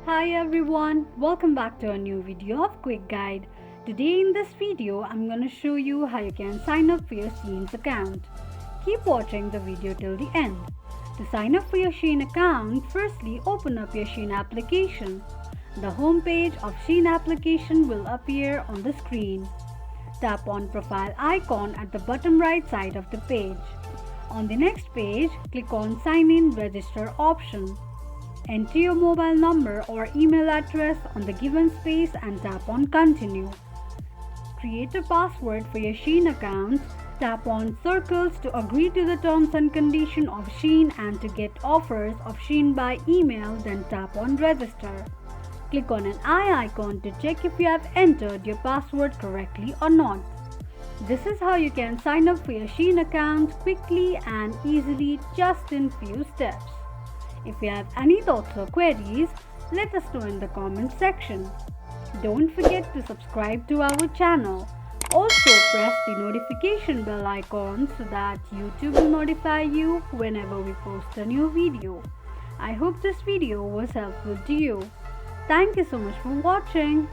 Hi everyone, welcome back to a new video of Quick Guide. Today in this video, I'm going to show you how you can sign up for your Shein's account. Keep watching the video till the end. To sign up for your Shein account, firstly open up your Shein application. The home page of Shein application will appear on the screen. Tap on profile icon at the bottom right side of the page. On the next page, click on Sign in Register option. Enter your mobile number or email address on the given space and tap on Continue. Create a password for your Shein account. Tap on circles to agree to the terms and conditions of Shein and to get offers of Shein by email, then tap on Register. Click on an eye icon to check if you have entered your password correctly or not. This is how you can sign up for your Shein account quickly and easily just in few steps. If you have any thoughts or queries, let us know in the comment section. Don't forget to subscribe to our channel. Also press the notification bell icon so that YouTube will notify you whenever we post a new video. I hope this video was helpful to you. Thank you so much for watching.